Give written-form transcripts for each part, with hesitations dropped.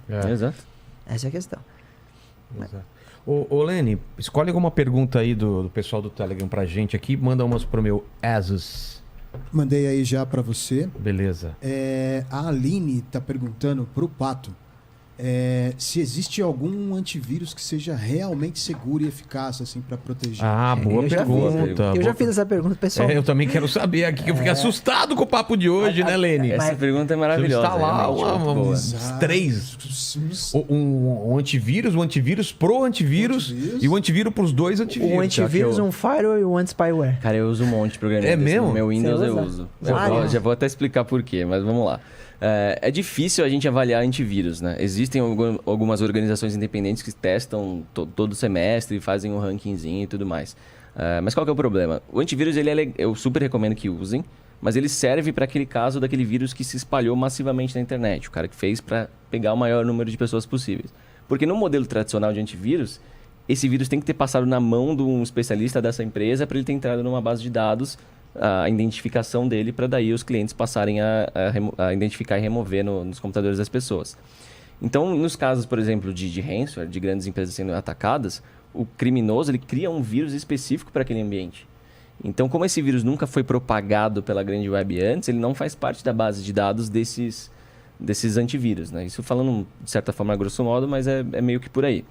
Exato. Essa é a questão. Exato. Ô Lene, escolhe alguma pergunta aí do pessoal do Telegram pra gente aqui. Manda umas pro meu Asus. Mandei aí já para você. Beleza. A Aline tá perguntando pro Pato se existe algum antivírus que seja realmente seguro e eficaz assim para proteger. Boa pergunta. Eu já fiz essa pergunta, pessoal. Eu também quero saber aqui, que eu fiquei assustado com o papo de hoje, né, Lene? Essa pergunta é maravilhosa. Você está lá uns Exato. 3. Um antivírus pro antivírus e o antivírus pros dois antivírus. Um antivírus, um firewall e um anti-spyware. Cara, eu uso um monte de programinha. É mesmo? No meu Windows Você eu usa? uso. Já vou até explicar por quê, mas vamos lá. É difícil a gente avaliar antivírus, né? Existem algumas organizações independentes que testam todo semestre, fazem um rankingzinho e tudo mais. Mas qual que é o problema? O antivírus, eu super recomendo que usem, mas ele serve para aquele caso daquele vírus que se espalhou massivamente na internet. O cara que fez para pegar o maior número de pessoas possíveis. Porque no modelo tradicional de antivírus, esse vírus tem que ter passado na mão de um especialista dessa empresa para ele ter entrado numa base de dados, a identificação dele, para daí os clientes passarem a identificar e remover nos computadores das pessoas. Então, nos casos, por exemplo, de ransomware, de grandes empresas sendo atacadas, o criminoso ele cria um vírus específico para aquele ambiente. Então, como esse vírus nunca foi propagado pela grande web antes, ele não faz parte da base de dados desses antivírus, né? Isso falando de certa forma grosso modo, mas é meio que por aí.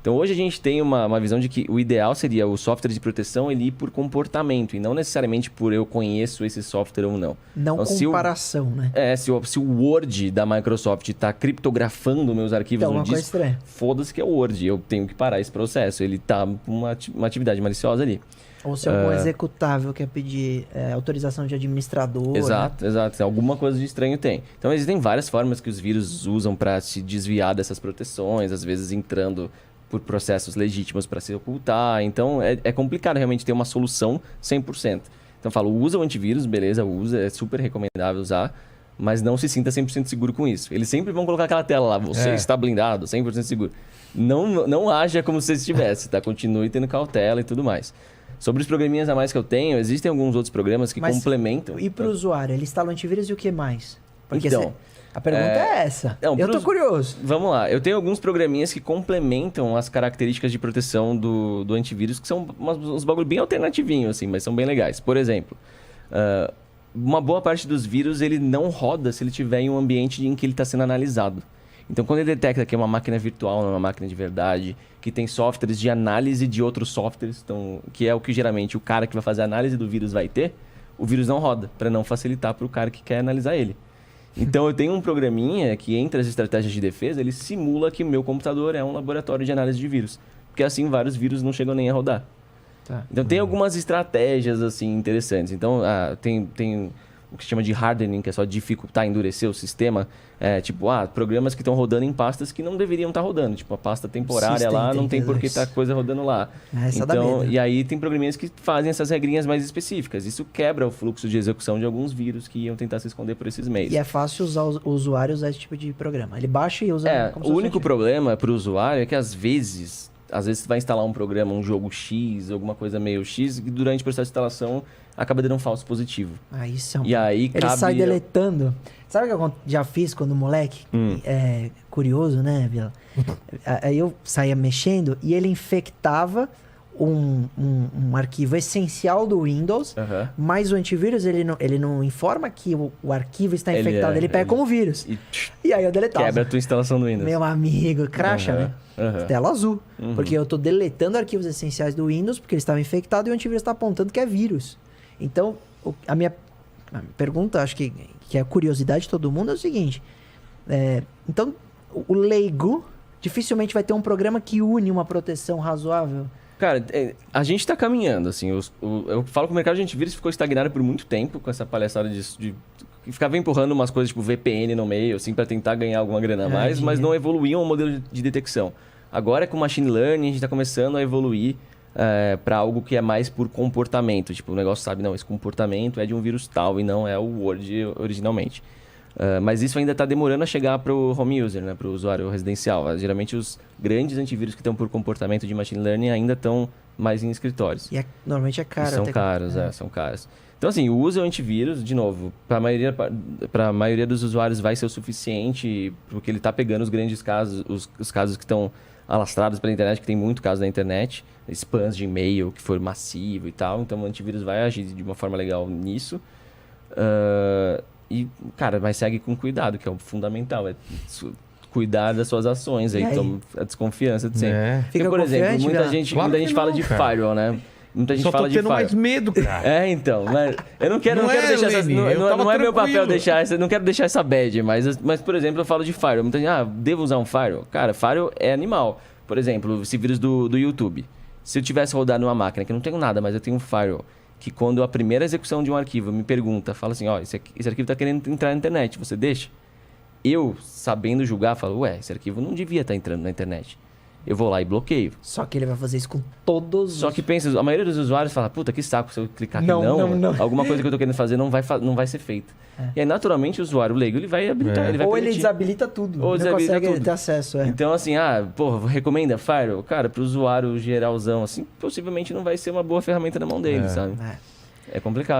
Então, hoje a gente tem uma visão de que o ideal seria o software de proteção ele ir por comportamento e não necessariamente por eu conheço esse software ou não. Não então, comparação, né? Se o Word da Microsoft está criptografando meus arquivos Então, no uma coisa disco, estranha. foda-se que é o Word. Eu tenho que parar esse processo. Ele está com uma atividade maliciosa ali. Ou se algum executável quer pedir autorização de administrador. Exato, exato. Alguma coisa de estranho tem. Então, existem várias formas que os vírus usam para se desviar dessas proteções, às vezes entrando por processos legítimos para se ocultar. Então, é complicado realmente ter uma solução 100%. Então, eu falo, usa o antivírus, beleza, usa, é super recomendável usar, mas não se sinta 100% seguro com isso. Eles sempre vão colocar aquela tela lá, você está blindado, 100% seguro. Não haja como se estivesse, tá? Continue tendo cautela e tudo mais. Sobre os programinhas a mais que eu tenho, existem alguns outros programas que complementam. E para o usuário, ele instala o antivírus e o que mais? Porque então, a pergunta é essa. Eu tô curioso. Vamos lá. Eu tenho alguns programinhas que complementam as características de proteção do antivírus, que são uns bagulho bem alternativinhos, assim, mas são bem legais. Por exemplo, uma boa parte dos vírus ele não roda se ele estiver em um ambiente em que ele está sendo analisado. Então, quando ele detecta que é uma máquina virtual, não é uma máquina de verdade, que tem softwares de análise de outros softwares, então, que é o que geralmente o cara que vai fazer a análise do vírus vai ter, o vírus não roda, para não facilitar para o cara que quer analisar ele. Então, eu tenho um programinha que, entre as estratégias de defesa, ele simula que o meu computador é um laboratório de análise de vírus. Porque assim, vários vírus não chegam nem a rodar. Tá. Então, tem algumas estratégias assim interessantes. Então, tem o que se chama de hardening, que é só dificultar, endurecer o sistema. Programas que estão rodando em pastas que não deveriam estar rodando. Tipo, a pasta temporária lá, não tem por que estar coisa rodando lá. E aí tem programinhas que fazem essas regrinhas mais específicas. Isso quebra o fluxo de execução de alguns vírus que iam tentar se esconder por esses meios. E é fácil usar o usuário usar esse tipo de programa. Ele baixa e usa como se o fosse único problema para o usuário é que às vezes você vai instalar um programa, um jogo X, alguma coisa meio X, e durante o processo de instalação acaba dando um falso positivo. Isso é e aí ele sai deletando. Sabe o que eu já fiz quando moleque? Curioso, né, Vila? Aí eu saía mexendo e ele infectava um arquivo essencial do Windows, mas o antivírus ele não informa que o arquivo está infectado, ele pega como vírus. E aí eu deletava. Quebra a tua instalação do Windows. Meu amigo, cracha, né? Tela azul. Porque eu tô deletando arquivos essenciais do Windows porque ele estava infectado e o antivírus está apontando que é vírus. Então, a minha pergunta, acho que é a curiosidade de todo mundo, é o seguinte. Então, o leigo dificilmente vai ter um programa que une uma proteção razoável. Cara, a gente tá caminhando, assim. Eu falo que o mercado de antivírus ficou estagnado por muito tempo com essa palhaçada de ficava empurrando umas coisas tipo VPN no meio, assim, para tentar ganhar alguma grana a mais, mas não evoluíam o modelo de detecção. Agora, com Machine Learning, a gente tá começando a evoluir para algo que é mais por comportamento. Tipo, o negócio sabe, não, esse comportamento é de um vírus tal e não é o Word originalmente. Mas isso ainda está demorando a chegar para o home user, né? Para o usuário residencial. Geralmente os grandes antivírus que estão por comportamento de machine learning ainda estão mais em escritórios. E normalmente é caro. E são caros, são caros. Então, assim, usa o antivírus, de novo, para a maioria dos usuários vai ser o suficiente, porque ele está pegando os grandes casos, os casos que estão alastrados pela internet, que tem muito caso na internet, spams de e-mail que for massivo e tal. Então, o antivírus vai agir de uma forma legal nisso. E, cara, mas segue com cuidado, que é o fundamental. É cuidar das suas ações aí, toma a desconfiança de sempre. Fica por exemplo, muita gente fala de cara. firewall, né? Muita gente Só fala tô de tendo firewall. mais medo, cara. Então, mas eu não quero deixar essa, Lenny, eu tava não é meu papel tranquilo. deixar essa, não quero deixar essa bad, mas por exemplo, eu falo de firewall. Muita gente, devo usar um firewall? Cara, firewall é animal. Por exemplo, esse vírus do YouTube. Se eu tivesse rodado numa máquina que eu não tenho nada, mas eu tenho um firewall, que quando a primeira execução de um arquivo me pergunta, fala assim, esse arquivo está querendo entrar na internet, você deixa? Eu, sabendo julgar, falo, esse arquivo não devia estar entrando na internet. Eu vou lá e bloqueio. Só que ele vai fazer isso com todos Só que pensa, a maioria dos usuários fala, puta, que saco, se eu clicar aqui Não. alguma coisa que eu tô querendo fazer não vai ser feita. E aí, naturalmente, o usuário leigo, ele vai habilitar, ele vai Ou ele permitir. desabilita tudo. Ou Ele não desabilita consegue tudo. ter acesso. Então, assim, recomenda firewall? Cara, pro usuário geralzão, assim, possivelmente não vai ser uma boa ferramenta na mão dele, sabe? É complicado.